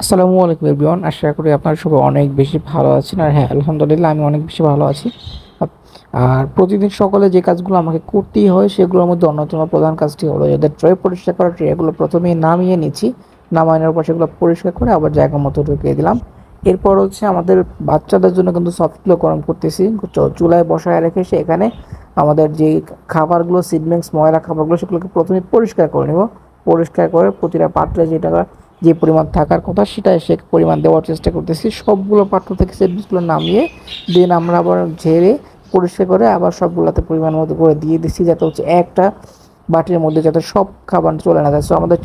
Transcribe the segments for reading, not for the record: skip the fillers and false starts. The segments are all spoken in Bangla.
আসসালামু আলাইকুম এভরিওয়ান। আশা করি আপনারা সবাই অনেক বেশি ভালো আছেন। আর হ্যাঁ, আলহামদুলিল্লাহ আমি অনেক বেশি ভালো আছি। আর প্রতিদিন সকালে যে কাজগুলো আমাকে করতেই হয় সেগুলোর মধ্যে অন্যতম প্রধান কাজটি হলো এদের ট্রে পরিষ্কার করা। ট্রেগুলো প্রথমেই নামিয়ে নিচ্ছি, নামানোর পর সেগুলো পরিষ্কার করে আবার জায়গা মতো ঢুকিয়ে দিলাম। এরপর হচ্ছে আমাদের বাচ্চাদের জন্য কিন্তু সফটগুলো গরম করতেছি। চুলায় বসায় রেখে সেখানে আমাদের যে খাবারগুলো সিডলিংস ময়লা খাবারগুলো সেগুলোকে প্রথমে পরিষ্কার করে নেব। পরিষ্কার করে প্রতিটা পাত্রে যেটা যে পরিমাণ থাকার কথা সেটা সে পরিমাণ দেওয়ার চেষ্টা করতেছি। সবগুলো পাত্র থেকে সেটগুলো নামিয়ে দেন আমরা আবার ঝেড়ে পরিষ্কার করে আবার সবগুলোতে পরিমাণ মতো করে দিয়ে দিচ্ছি, যাতে হচ্ছে একটা বাটির মধ্যে যাতে সব খাবার চলে না যায়। সো আমাদের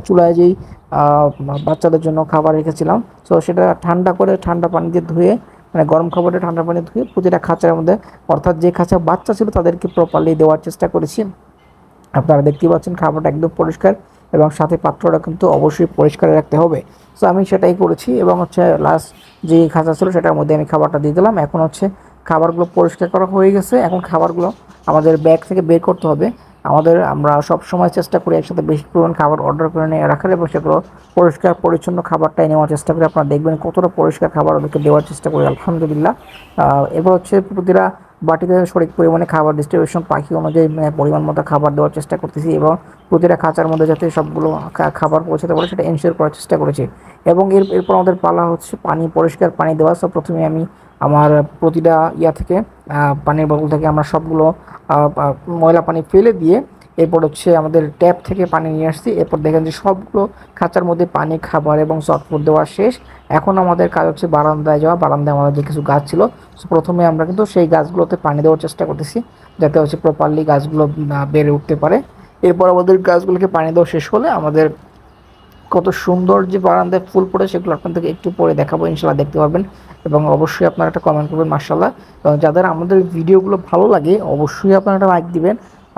চুলায় যেই বাচ্চাদের জন্য খাবার রেখেছিলাম, সো সেটা ঠান্ডা করে ঠান্ডা পানি দিয়ে ধুয়ে, মানে গরম খাবারটা ঠান্ডা পানি ধুয়ে প্রতিটা খাঁচার মধ্যে, অর্থাৎ যে খাঁচা বাচ্চা ছিল তাদেরকে প্রপারলি দেওয়ার চেষ্টা করেছি। আপনারা দেখতেই পাচ্ছেন খাবারটা একদম পরিষ্কার এবং সাথে পাত্রটা কিন্তু অবশ্যই পরিষ্কার রাখতে হবে। সো আমি সেটাই করেছি এবং হচ্ছে লাস্ট যে খাঁচা ছিল সেটার মধ্যে আমি খাবারটা দিয়ে দিলাম। এখন হচ্ছে খাবারগুলো পরিষ্কার করা হয়ে গেছে। এখন খাবারগুলো আমাদের ব্যাগ থেকে বের করতে হবে। আমরা সব সময় চেষ্টা করি একসাথে বেশি পরিমাণ খাবার অর্ডার করে নিয়ে রাখার এবং সেগুলো পরিষ্কার পরিচ্ছন্ন খাবারটাই নেওয়ার চেষ্টা করি। আপনারা দেখবেন কতটা পরিষ্কার খাবার ওদেরকে দেওয়ার চেষ্টা করি, আলহামদুলিল্লাহ। এবার হচ্ছে প্রতিটা বাটিতে সঠিক পরিমাণে খাবার ডিস্ট্রিবিউশন পাখি অনুযায়ী পরিমাণ মতো খাবার দেওয়ার চেষ্টা করতেছি এবং প্রতিটা খাঁচার মধ্যে যাতে সবগুলো খাবার পৌঁছাতে পারে সেটা এনশিওর করার চেষ্টা করেছি। এবং এরপর আমাদের পালা হচ্ছে পানি, পরিষ্কার পানি দেওয়া। সব প্রথমে আমি আমার প্রতিটা থেকে পানির বোতল থেকে আমরা সবগুলো ময়লা পানি ফেলে দিয়ে এরপর হচ্ছে আমাদের ট্যাপ থেকে পানি নিয়ে আসছি। এরপর দেখেন যে সবগুলো খাঁচার মধ্যে পানি, খাবার এবং সফটফুড দেওয়া শেষ। এখন আমাদের কাজ হচ্ছে বারান্দায় যাওয়া। বারান্দায় আমাদের যে কিছু গাছ ছিল, প্রথমে আমরা কিন্তু সেই গাছগুলোতে পানি দেওয়ার চেষ্টা করতেছি, যাতে হচ্ছে প্রপারলি গাছগুলো বেড়ে উঠতে পারে। এরপর আমাদের গাছগুলোকে পানি দেওয়া শেষ হলে আমাদের কত সুন্দর যে বারান্দায় ফুল পড়ে সেগুলো আপনাদেরকে একটু পরে দেখাবো, ইনশাল্লাহ দেখতে পারবেন। এবং অবশ্যই আপনারা একটা কমেন্ট করবেন মাশাআল্লাহ। এবং যাদের আমাদের ভিডিওগুলো ভালো লাগে অবশ্যই আপনারা একটা লাইক দিবেন।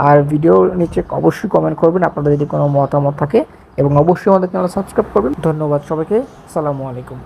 আর ভিডিওর নিচে অবশ্যই কমেন্ট করবেন আপনাদের যদি কোনো মতামত থাকে, এবং অবশ্যই আমাদের চ্যানেল সাবস্ক্রাইব করবেন। ধন্যবাদ সবাইকে, আসসালামু আলাইকুম।